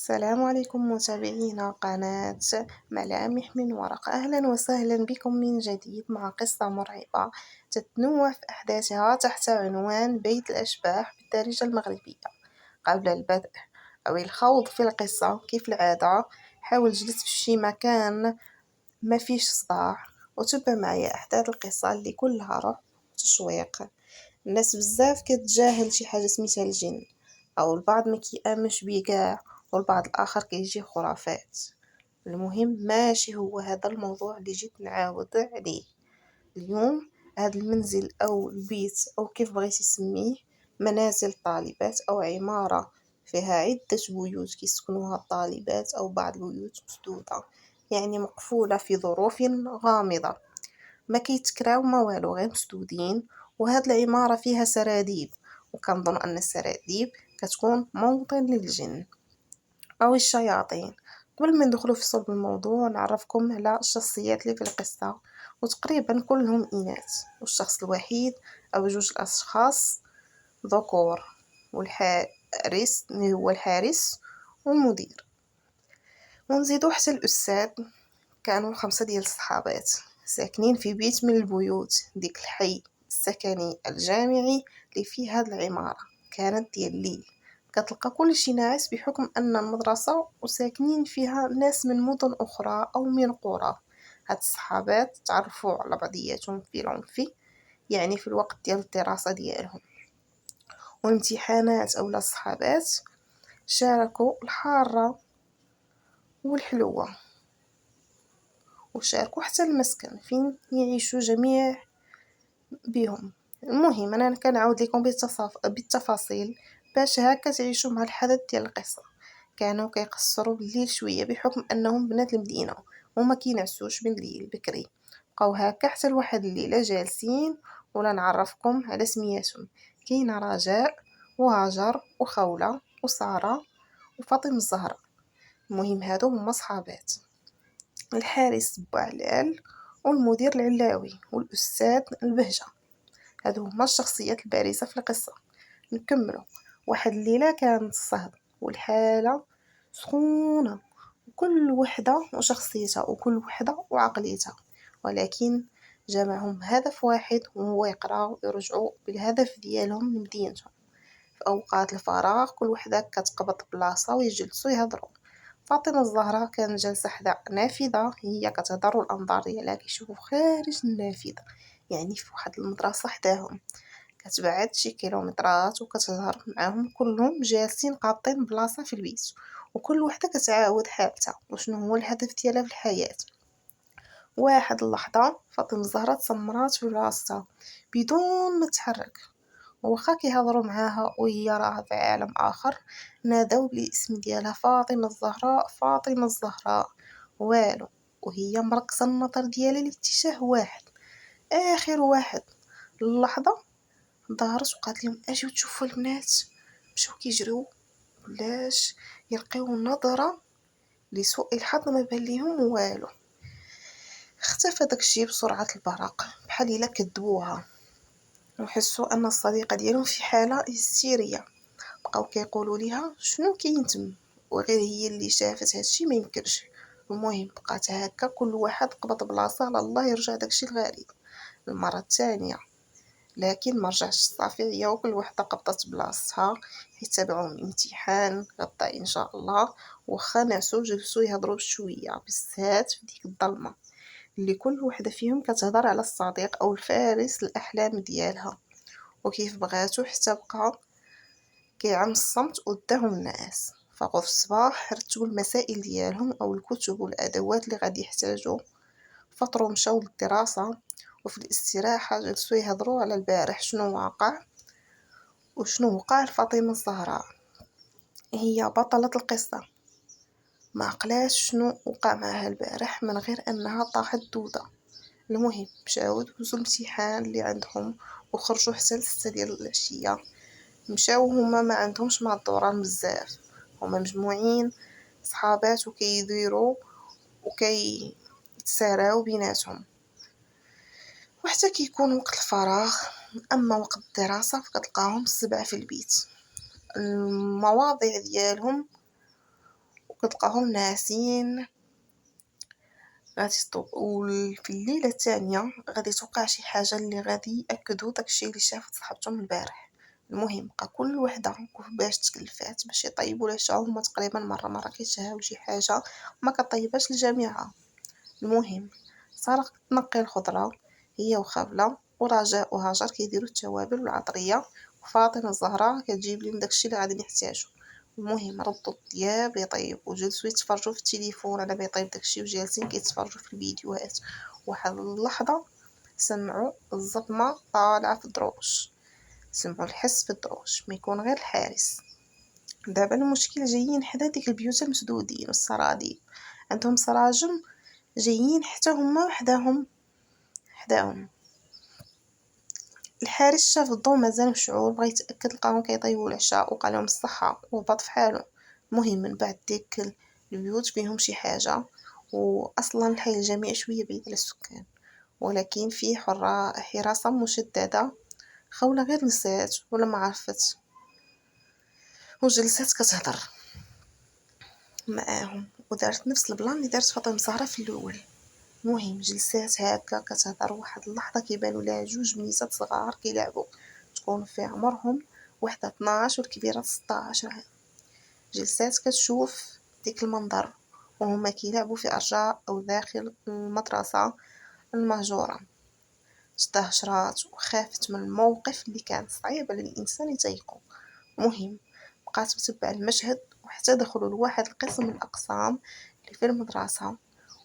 السلام عليكم متابعينا قناة ملامح من ورق. أهلا وسهلا بكم من جديد مع قصة مرعبة تتنوع في أحداثها تحت عنوان بيت الأشباح بالدارجة المغربية. قبل البدء أو الخوض في القصة كيف العادة، حاول جلس في شي مكان ما فيش صداع وتبع معايا أحداث القصة اللي كلها رعب وتشويق. الناس بزاف كتجاهل شي حاجة سميتها الجن، أو البعض ما كيامنش بيه كاع، والبعض الآخر كيجي خرافات. المهم ماشي هو هذا الموضوع اللي جيت نعاود عليه اليوم. هذا المنزل أو البيت أو كيف بغيتي سميه، منازل طالبات أو عمارة فيها عدة بيوت كيسكنوها الطالبات أو بعض البيوت مسدودة، يعني مقفولة في ظروف غامضة، ما كيتكراو ما والو غير مسدودين. وهاد العمارة فيها سراديب، وكنظن أن السراديب كتكون موطن للجن أو الشياطين. قبل ما ندخلوا في صلب الموضوع نعرفكم على الشخصيات اللي في القصة، وتقريبا كلهم إناث، والشخص الوحيد أو جوج الأشخاص ذكور، والحارس اللي هو الحارس والمدير، ونزيدو حتى الأستاذ. كانوا 5 ديال الصحابات ساكنين في بيت من البيوت ديك الحي السكني الجامعي اللي فيه هاد العمارة. كانت ديال الليل، كتلقى كل شي ناعس بحكم أن المدرسة وساكنين فيها ناس من مدن أخرى أو من قرى. هاد الصحابات تعرفوا على بعضياتهم في العنف، يعني في الوقت ديال الدراسة ديالهم والامتحانات. أولى الصحابات شاركوا الحارة والحلوة، وشاركوا حتى المسكن فين يعيشوا جميع بهم. المهم انا كنعاود لكم بالتفاصيل باش هكا تعيشوا مع الحدث ديال القصه. كانوا كيقصروا بالليل شويه بحكم انهم بنات المدينه وما كينعسوش بالليل بكري. بقاو هكا حتى لواحد الليله جالسين، ولا نعرفكم على سمياتهم. كاينه رجاء وهاجر وخوله وساره وفاطمه الزهراء. المهم هادو هما صحابات الحارس بوعلال والمدير العلاوي والأستاذ البهجة. هادو هما الشخصيات البارزة في القصة. نكملوا. واحد الليلة كانت الصهد والحالة سخونة، وكل وحدة وشخصيتها وكل وحدة وعقليتها، ولكن جمعهم هدف واحد وهو يقراو ويرجعوا بالهدف ديالهم لمدينتهم. في أوقات الفراغ كل وحدة كتقبض بلاصة ويجلسوا يهضروا. فاطمة الزهراء كانت جالسة حدا نافذة، هي كتهضر والأنظار ديالها كيشوفوا خارج النافذة، يعني في واحد المدرسة حداهم كتبعد شي كيلومترات، وكتهضر معاهم كلهم جالسين قاطين بلاصة في البيت، وكل وحدة كتعاود حالتها وشنو هو الهدف ديالها في الحياة. واحد اللحظة فاطمة الزهراء تسمرات في بلاصتها بدون ما تتحرك، وخا كيهضروا معاها وهي راها في عالم آخر. نادوا بالاسم ديالها فاطمة الزهراء فاطمة الزهراء، والو، وهي مركزة النظر ديالها لاتجاه واحد، آخر واحد. اللحظة ظهرت وقالت لهم اجيو تشوفوا البنات. مشاو كيجريو بلاش يلقيو نظرة، لسوء الحظ ما بان ليهم والو. اختفى داكشي بسرعة البرق بحال الا كذبوها، وحسوا ان الصديقة ديالهم في حالة هستيرية. بقاو كيقولوا ليها شنو كاين تم، وغير هي اللي شافت هادشي ما يمكنش. المهم بقات هكا كل واحد قبض بلاصه على الله يرجع داكشي الغريب. المره الثانيه لكن ما رجعش صافي، هي وكل وحده قبضت بلاصتها حيت تبعهم الامتحان غدا ان شاء الله. واخا نعسو جلسوا يهضروا بشويه بالذات في ديك الظلمه اللي كل وحده فيهم كتهضر على الصديق او الفارس الاحلام ديالها وكيف بغاتو، حتى بقى كيعم الصمت قدام الناس. فقوا في الصباح رتبوا المسائل ديالهم او الكتب والادوات اللي غادي يحتاجوا، فطروا مشاو للدراسه، وفي الاستراحه جلسوا يهضروا على البارح شنو واقع وشنو وقع لفاطمه الزهراء. هي بطلة القصة، ما عقلاش شنو وقع معها البارح من غير انها طاحت دودة. المهم مشاو دوزو الامتحان اللي عندهم وخرجوا حتى ل6 ديال العشية. مشاو هما ما عندهمش مع الدوران بزاف، هما مجموعين صحابات وكيديروا وكيتساراو بيناتهم، وحتى كيكون وقت الفراغ. اما وقت الدراسة فكتلقاهم 7 في البيت. المواضيع ديالهم كتلقاهم ناعسين غادي في الليلة الثانية غادي توقع شي حاجة اللي غادي يأكدوا داكشي اللي شافت صاحبتهم البارح. المهم بقى كل وحدة باش تكلفات باش يطيبوا العشاء، هما تقريبا مرة كيتشهاو شي حاجة ما كطيباش الجميع. المهم سارة تنقي الخضرة هي وخابلة، ورجاء وهاجر كيديروا التوابل والعطرية، وفاطمة الزهراء كتجيب لهم داكشي اللي غادي يحتاجوا. المهم ردوا الطياب يطيب وجلسوا يتفرجوا في التليفون على ما يطيب داكشي، وجالسين كيتفرجوا في الفيديوهات. واحد اللحظة سمعوا الزطمة طالعة في الدروج، سمعوا الحس في الدروج ما يكون غير الحارس. دابا المشكل جايين حدا ديك البيوت المسدودين والسراديب، عندهم سراجم جايين حتى هما حداهم. الحارس شاف الضو مازال مشعول، بغا يتاكد لقاهم كيطيبوا العشاء وقال لهم الصحه وبط في حاله. المهم من بعد ديك البيوت فيهم شي حاجه، واصلا الحي الجميع شويه بعيد على السكان، ولكن فيه حراسه مشدده. خوله غير نسات ولا ما عرفت وجلسات كتهضر معاهم ودارت نفس البلان اللي دارت فاطمه الزهراء في الاول. المهم جلسات هكا كتهضر، واحد اللحظه كيبانوا لها جوج بنيتات صغار كيلعبوا، تكون في عمرهم وحده 12 والكبيره 16 عام. جلسات كتشوف ديك المنظر وهما كيلعبوا في ارجاء او داخل المدرسه المهجوره، استهجرات وخافت من الموقف اللي كان صعيب على الانسان يتيقو. المهم بقات متبع المشهد وحتى دخلوا لواحد القسم من الاقسام اللي في المدرسه،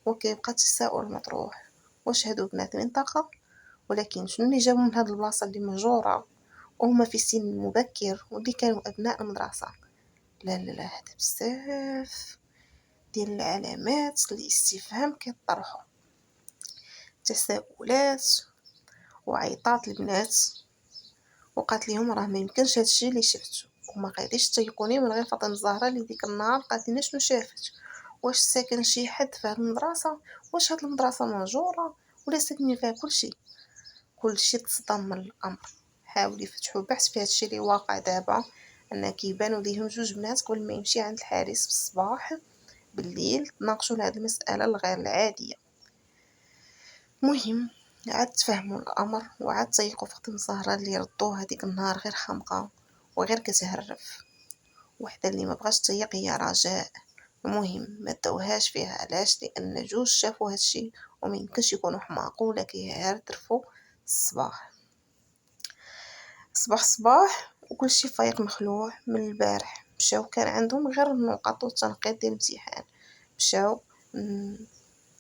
وكيبقى التساؤل مطروح، واش هادو بنات منطقة؟ ولكن شنو اللي جابهم من هاد البلاصة اللي مهجورة وهما في سن مبكر واللي كانوا أبناء المدرسة؟ لا هذا بزاف ديال العلامات الاستفهام كيطرحوا، تساؤلات وعيطات البنات. وقالت لهم راه ما يمكنش هادشي اللي شفتو، وما غاديش تيقوني من غير فاطمه الزهراء اللي ديك النهار قالت لنا شنو شافت. واش ساكن شي حد في هاد المدرسه؟ واش هاد المدرسه مهجوره ولا ساكنين فيها كلشي تصدم من الامر. حاولوا يفتحوا بحث في هادشي اللي واقع دابا، ان كيبانوا ليهم جوج بنات قبل ما يمشي عند الحارس في الصباح بالليل تناقشوا لهاد المساله الغير العاديه. مهم عاد تفهموا الامر وعاد تيقوا فاطمه الزهراء اللي ردوها ديك النهار غير خامقه وغير كتهرف. وحده اللي ما بغاش تيق هي رجاء. المهم ما داوهاش فيها، علاش؟ لان جوج شافوا هادشي وما يمكنش يكونوا حماق ولا كيعرفوا. الصباح صباح وكلشي فايق مخلوع من البارح. مشاو كان عندهم غير النقاط والتنقيط ديال الامتحان، مشاو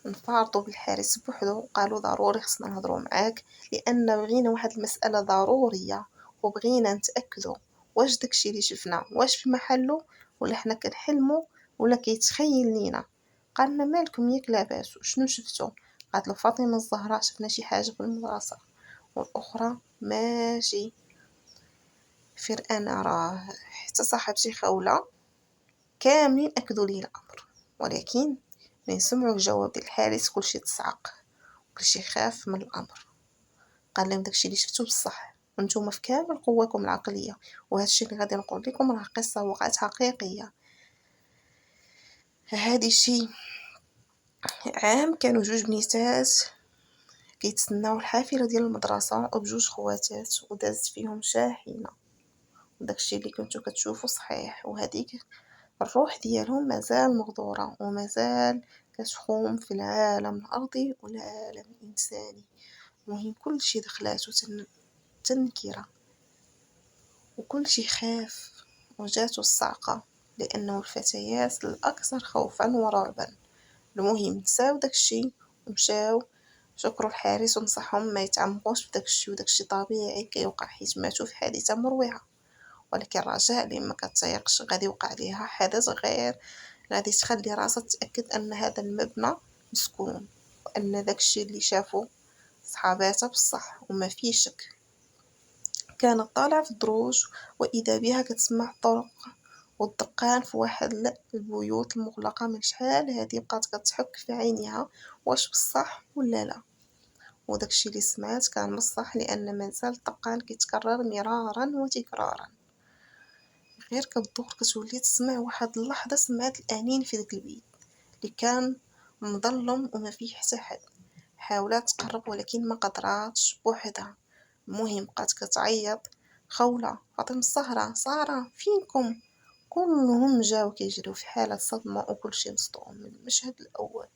نفارضوا بالحارس بوحدو وقالوا ضروري خصنا نهضروا معاك لان بغينا واحد المساله ضروريه وبغينا نتاكدوا واش داكشي اللي شفنا واش في محله ولا حنا كنحلموا ولا كيتخيل لينا. قالنا مالكم ياك لاباس شنو شفتوا؟ قالت له فاطمه الزهراء شفنا شي حاجه في المدرسه، والاخرى ماشي فير انا راه حتى صاحبتي خوله كاملين اكدوا لي الامر. ولكن من سمعوا الجواب ديال الحارس كلشي تصعق كلشي خاف من الامر. قال لهم داكشي اللي شفتو بصح وانتم في كامل قواكم العقليه، وهادشي اللي غادي نقول لكم راه قصه وقعت حقيقيه. هادي شي عام كانوا جوج بنيتات كيتسناو الحافله ديال المدرسه وبجوج خواتات ودازت فيهم شاحنه، وداكشي اللي كنتو كتشوفو صحيح، وهذيك الروح ديالهم مازال مغدورة ومازال كتخوم في العالم الأرضي والعالم الإنساني. المهم كلشي دخلاتو تنكرة وكلشي خاف وجاتو الصعقة لأنه الفتيات الأكثر خوفا ورعبا. المهم نساو داكشي ومشاو شكروا الحارس ونصحهم ما يتعمقوش في داكشي، وداكشي طبيعي كيوقع حيت ماتوا في حادثة مروعة. ولكن رجاء اللي ما كتيقش غادي يوقع ليها حدث غير غادي تخلي راسها تتاكد ان هذا المبنى مسكون وان داكشي اللي شافو صحاباتها بصح وما فيه شك. كانت طالعه في الدروج واذا بها كتسمع الطرق والدقان في واحد البيوت المغلقه. من شحال هذه بقات كتحك في عينيها واش بصح ولا لا، وداكشي اللي سمعت كان بصح لان مازال الدقان كيتكرر مرارا وتكرارا. غير كدور كتولي تسمع واحد اللحظة سمعت الأنين في داك البيت اللي كان مظلم وما فيه حتى حد. حاولات تقرب ولكن ما قدراتش بوحدها. المهم بقات كتعيط: خولة، فاطمة الزهراء، سارة، فينكم؟ كلهم جاو كيجريو في حالة صدمة وكلشي مصدوم من المشهد الأول،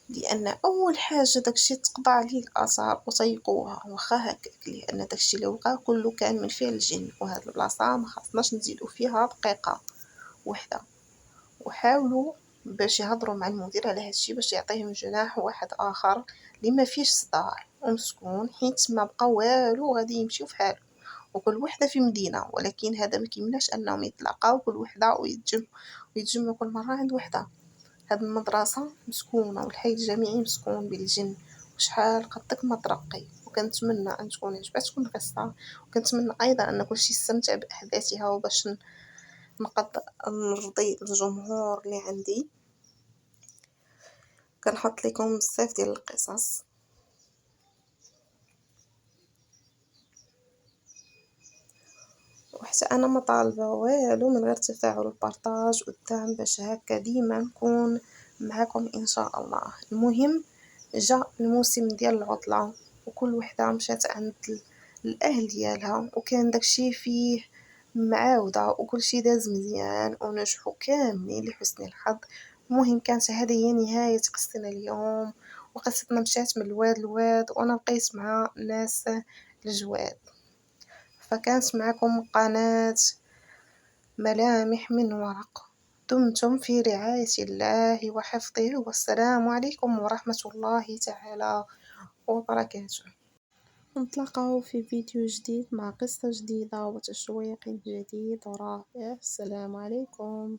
لأن أول حاجة داكشي تقضى عليه الآثار وطيقوها واخا هكاك، لأن داكشي اللي وقع كله كان من فعل الجن، وهاد البلاصة مخاصناش نزيدو فيها دقيقة وحدة. وحاولوا باش يهضروا مع المدير على هادشي باش يعطيهم جناح واحد آخر اللي ما فيش صداع ومسكون، حيت ما بقى والو غادي يمشيو فحالو وكل وحدة في مدينة، ولكن هذا ما كيمنعش أنهم يتلاقاو كل وحدة ويتجمعوا كل مرة عند وحدة. هاد المدرسة مسكونة والحي الجامعي مسكون بالجن، وشحال قدك ما ترقي. وكنتمنى أن تكون عجبتكم القصة، وكنتمنى أيضا أن كلشي يستمتع بأحداثها، وباش نرضي الجمهور اللي عندي كنحط لكم بزاف ديال القصص. وحتى انا ما طالبه والو من غير التفاعل والبارطاج والدعم، باش هكا ديما نكون معكم ان شاء الله. المهم جا الموسم ديال العطله وكل وحده مشات عند الاهل ديالها، وكان داكشي فيه معاوده وكلشي داز مزيان ونجحوا كاملين لحسن الحظ. المهم كانت هذه هي نهايه قصتنا اليوم، وقصتنا مشات من الواد لواد وانا بقيت مع ناس الجواد. فكانت معكم قناة ملامح من ورق. دمتم في رعاية الله وحفظه، والسلام عليكم ورحمة الله تعالى وبركاته. نتلاقاو في فيديو جديد مع قصة جديدة وتشويق جديد ورائع. السلام عليكم.